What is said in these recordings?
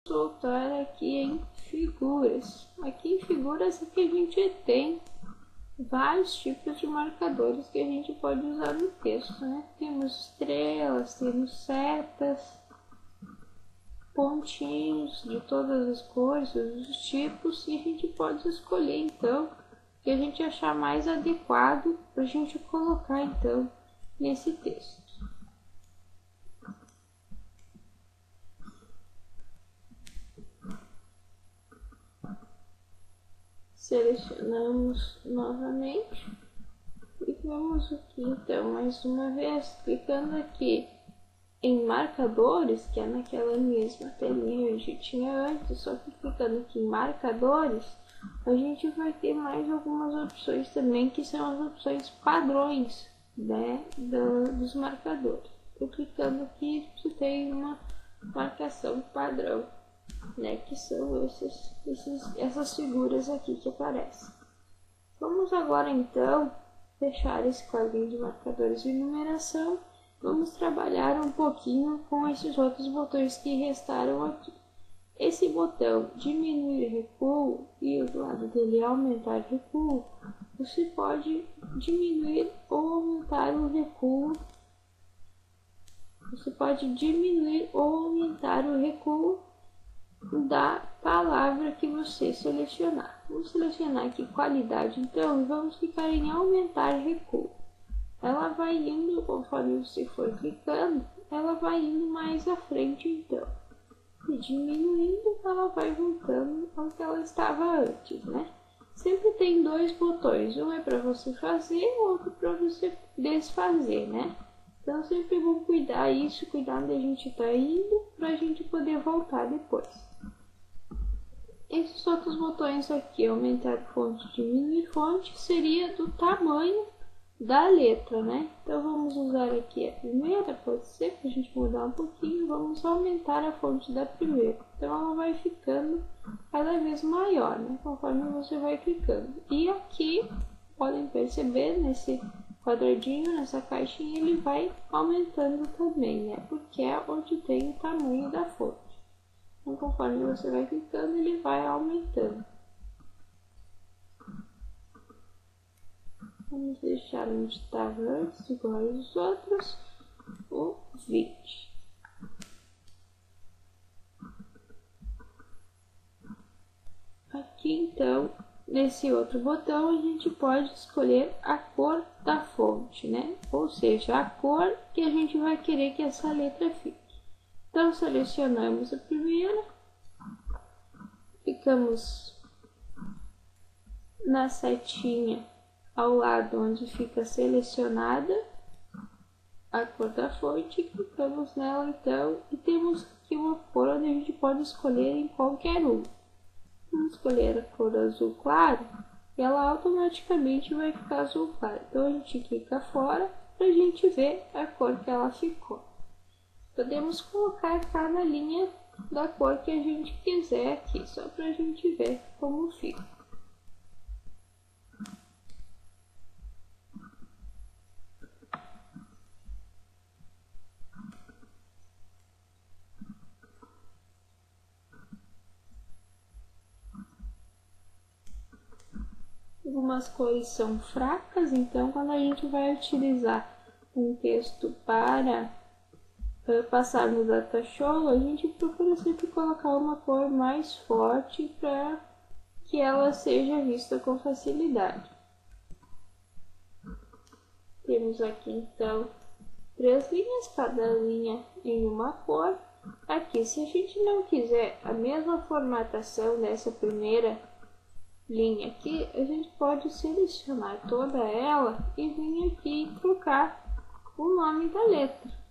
voltar aqui em figuras. Aqui em figuras é que a gente tem vários tipos de marcadores que a gente pode usar no texto, né? Temos estrelas, temos setas, pontinhos de todas as cores, todos os tipos, e a gente pode escolher então o que a gente achar mais adequado para a gente colocar então nesse texto. Selecionamos novamente e vamos aqui então mais uma vez, clicando aqui em marcadores, que é naquela mesma telinha que a gente tinha antes, só que clicando aqui em marcadores, a gente vai ter mais algumas opções também, que são as opções padrões, né, dos marcadores. Eu clicando aqui, você tem uma marcação padrão, né, que são essas figuras aqui que aparecem. Vamos agora então fechar esse quadrinho de marcadores de numeração. Vamos trabalhar um pouquinho com esses outros botões que restaram aqui. Esse botão diminuir recuo e do lado dele aumentar recuo, você pode diminuir ou aumentar o recuo. Você pode diminuir ou aumentar o recuo da palavra que você selecionar. Vamos selecionar aqui qualidade então e vamos clicar em aumentar recuo. Ela vai indo, conforme você for clicando, ela vai indo mais à frente então. E diminuindo, ela vai voltando ao que ela estava antes, né? Sempre tem dois botões, um é para você fazer, o outro para você desfazer, né? Então sempre vamos cuidar onde a gente está indo, para a gente poder voltar depois. Esses outros botões aqui, aumentar fonte, diminuir fonte, seria do tamanho da letra, né? Então vamos usar aqui a primeira, pode ser, para a gente mudar um pouquinho, vamos aumentar a fonte da primeira. Então ela vai ficando cada vez maior, né? Conforme você vai clicando. E aqui, podem perceber, nesse quadradinho, nessa caixinha, ele vai aumentando também, né? Porque é onde tem o tamanho da fonte. Então conforme você vai clicando, ele vai aumentando. Vamos deixar onde estava antes, igual aos outros, o 20. Aqui então, nesse outro botão, a gente pode escolher a cor da fonte, né? Ou seja, a cor que a gente vai querer que essa letra fique. Então selecionamos a primeira, clicamos na setinha ao lado onde fica selecionada a cor da fonte, clicamos nela então e temos aqui uma cor onde a gente pode escolher em qualquer um. Vamos escolher a cor azul claro e ela automaticamente vai ficar azul claro. Então a gente clica fora para a gente ver a cor que ela ficou. Podemos colocar cada linha da cor que a gente quiser aqui, só para a gente ver como fica. Algumas cores são fracas, então quando a gente vai utilizar um texto para passar no data show, a gente procura sempre colocar uma cor mais forte para que ela seja vista com facilidade. Temos aqui então 3 linhas, cada linha em uma cor. Aqui, se a gente não quiser a mesma formatação dessa primeira linha aqui, a gente pode selecionar toda ela e vir aqui e trocar o nome da letra.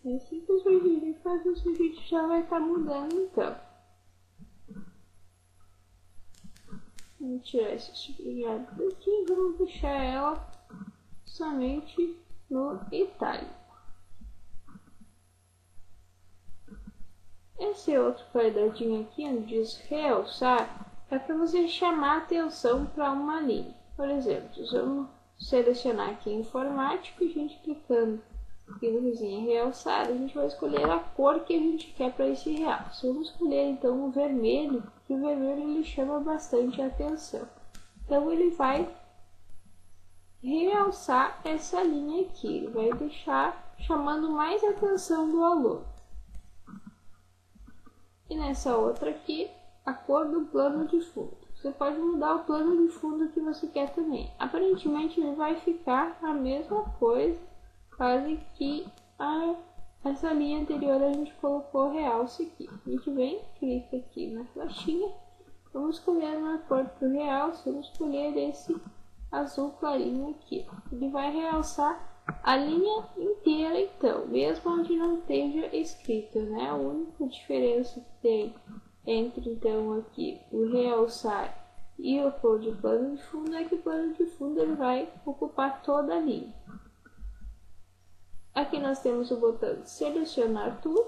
É simplesmente a gente faz isso, a gente já vai estar mudando então. Vamos tirar esse sublinhado daqui e vamos deixar ela somente no itálico. Esse outro quadradinho aqui onde diz realçar é para você chamar atenção para uma linha. Por exemplo, vamos selecionar aqui informático, a gente clicando aqui no vizinho realçado, a gente vai escolher a cor que a gente quer para esse realce. Vamos escolher então o vermelho, porque o vermelho ele chama bastante a atenção. Então ele vai realçar essa linha aqui, ele vai deixar chamando mais a atenção do aluno. E nessa outra aqui, a cor do plano de fundo. Você pode mudar o plano de fundo que você quer também. Aparentemente ele vai ficar a mesma coisa, quase que essa linha anterior a gente colocou realce aqui. A gente vem, clica aqui na flechinha, vamos escolher uma cor para o realce, vamos escolher esse azul clarinho aqui. Ele vai realçar a linha inteira então, mesmo onde não esteja escrito, né? A única diferença que tem entre então aqui o realçar e o cor de plano de fundo é que o plano de fundo ele vai ocupar toda a linha. Aqui nós temos o botão selecionar tudo,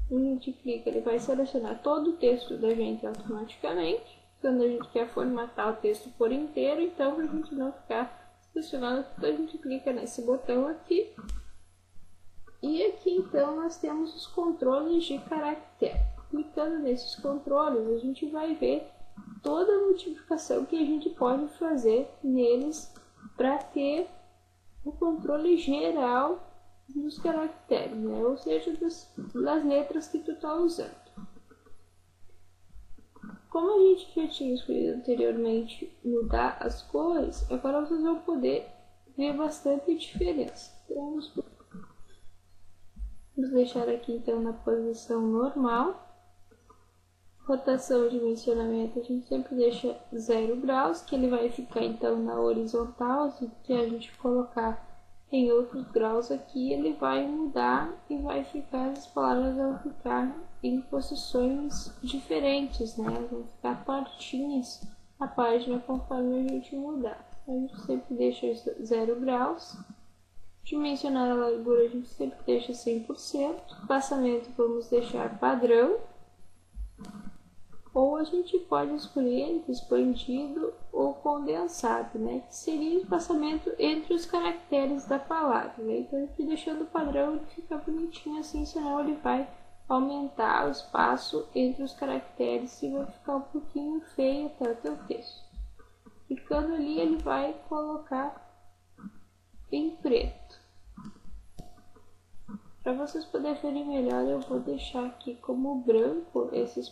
a gente clica, ele vai selecionar todo o texto da gente automaticamente. Quando a gente quer formatar o texto por inteiro, então para a gente não ficar selecionando tudo, a gente clica nesse botão aqui. E aqui então nós temos os controles de caractere. Clicando nesses controles, a gente vai ver toda a modificação que a gente pode fazer neles para ter o controle geral dos caracteres, né? Ou seja, das letras que tu está usando. Como a gente já tinha escolhido anteriormente mudar as cores, agora vocês vão poder ver bastante diferença. Então, vamos deixar aqui então na posição normal. Rotação e dimensionamento a gente sempre deixa 0 graus, que ele vai ficar então na horizontal. Se a gente colocar em outros graus aqui, ele vai mudar e vai ficar, as palavras vão ficar em posições diferentes, né? Vão ficar partinhas a página conforme a gente mudar. A gente sempre deixa 0 graus. Dimensionar a largura a gente sempre deixa 100%. Passamento vamos deixar padrão. Ou a gente pode escolher expandido ou condensado, né? Que seria o espaçamento entre os caracteres da palavra, né? Então, aqui deixando o padrão, ele fica bonitinho assim, senão ele vai aumentar o espaço entre os caracteres e vai ficar um pouquinho feio até o teu texto. Clicando ali, ele vai colocar em preto. Para vocês poderem ver melhor, eu vou deixar aqui como branco esse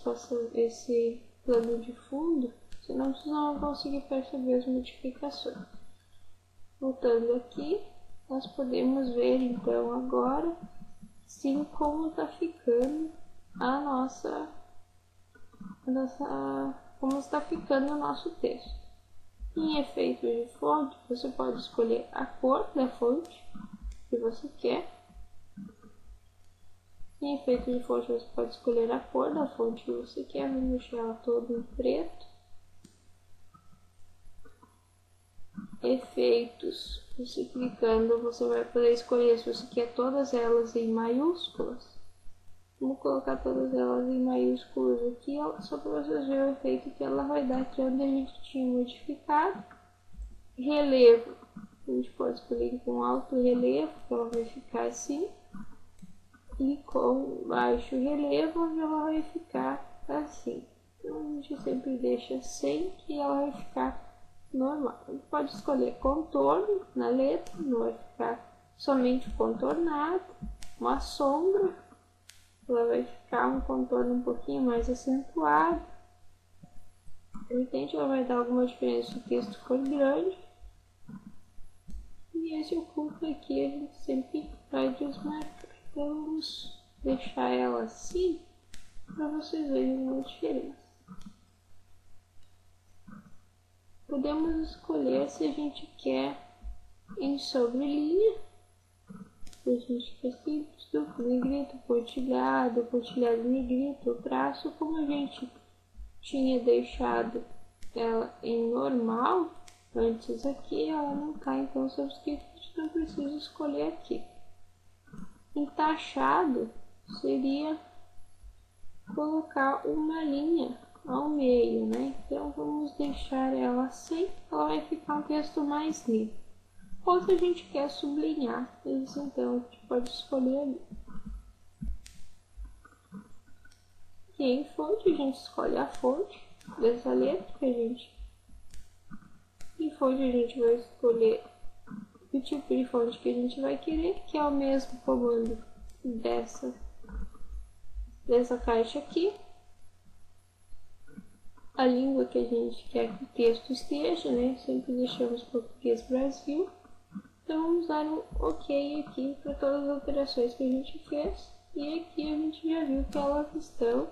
plano de fundo, senão vocês não vão conseguir perceber as modificações. Voltando aqui, nós podemos ver então agora sim como está ficando como está ficando o nosso texto. Em efeitos de fonte, você pode escolher a cor da fonte que você quer. Em efeito de fonte, você pode escolher a cor da fonte que você quer. Vamos deixar ela toda em preto. Efeitos. Você clicando, você vai poder escolher se você quer todas elas em maiúsculas. Vamos colocar todas elas em maiúsculas aqui, só para vocês verem o efeito que ela vai dar aqui onde a gente tinha modificado. Relevo. A gente pode escolher com alto relevo, que ela vai ficar assim. E com baixo relevo, onde ela vai ficar assim. Então, a gente sempre deixa 100 que ela vai ficar normal. A gente pode escolher contorno na letra, não vai ficar somente contornado. Uma sombra, ela vai ficar um contorno um pouquinho mais acentuado. De repente, ela vai dar alguma diferença se o texto for grande. E esse oculto aqui a gente sempre vai desmarcar. Então, vamos deixar ela assim para vocês verem uma diferença. Podemos escolher se a gente quer em sobrelinha, se a gente quer simples, duplo, negrito, pontilhado negrito, traço. Como a gente tinha deixado ela em normal antes aqui, ela não tá, então subscrito, a gente não precisa escolher aqui. Entachado seria colocar uma linha ao meio, né? Então vamos deixar ela assim, ela vai ficar um texto mais limpo. ou se a gente quer sublinhar isso, então a gente pode escolher ali. E em fonte a gente escolhe a fonte dessa letra que a gente... Em fonte a gente vai escolher o tipo de fonte que a gente vai querer, que é o mesmo comando dessa caixa aqui. A língua que a gente quer que o texto esteja, né? Sempre deixamos português Brasil. Então vamos dar um OK aqui para todas as alterações que a gente fez. E aqui a gente já viu que elas estão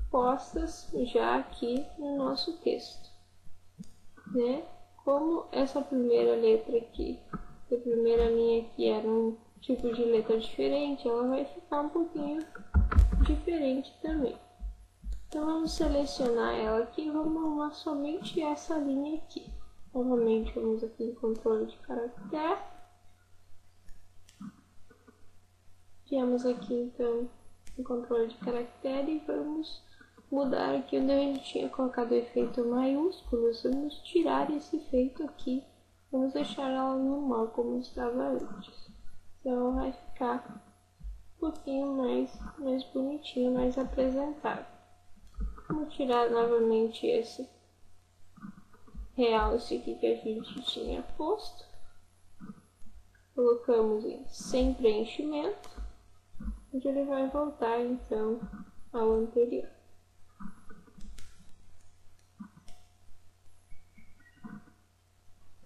postas já aqui no nosso texto, né? Como essa primeira letra aqui, a primeira linha aqui era um tipo de letra diferente, ela vai ficar um pouquinho diferente também. Então vamos selecionar ela aqui e vamos arrumar somente essa linha aqui. Novamente vamos aqui em controle de caractere. Viemos aqui então em controle de caractere e vamos mudar aqui onde a gente tinha colocado o efeito maiúsculos. Vamos tirar esse efeito aqui. Vamos deixar ela normal como estava antes. Então vai ficar um pouquinho mais bonitinho, mais apresentável. Vamos tirar novamente esse realce aqui que a gente tinha posto. Colocamos em sem preenchimento, onde ele vai voltar então ao anterior.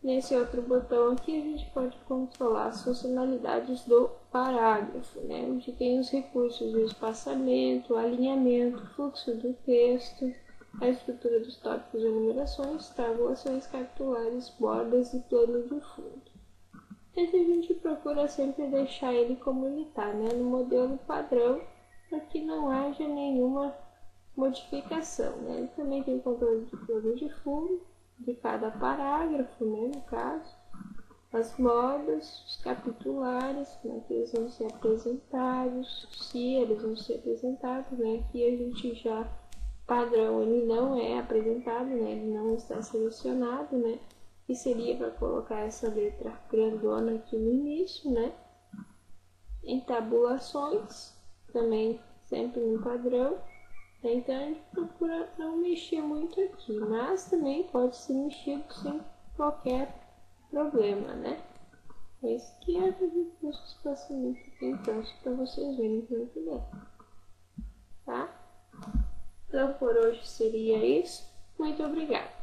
Nesse outro botão aqui a gente pode controlar as funcionalidades do parágrafo, né? Onde tem os recursos do espaçamento, alinhamento, fluxo do texto, a estrutura dos tópicos e numerações, tabulações, capitulares, bordas e plano de fundo. Esse a gente procura sempre deixar ele como ele está, né? No modelo padrão, para que não haja nenhuma modificação, né? Ele também tem controle de plano de fundo, de cada parágrafo, né, no caso, as bordas, os capitulares, como é que eles vão ser apresentados, se eles vão ser apresentados, né, aqui a gente já, padrão, ele não é apresentado, né, ele não está selecionado, né, que seria para colocar essa letra grandona aqui no início, né, em tabulações, também sempre no padrão. Então a gente procura não mexer muito aqui, mas também pode ser mexido sem qualquer problema, né? Esse aqui é o recurso que facilita aqui, então, para vocês verem como que é, tá? Então por hoje seria isso. Muito obrigada!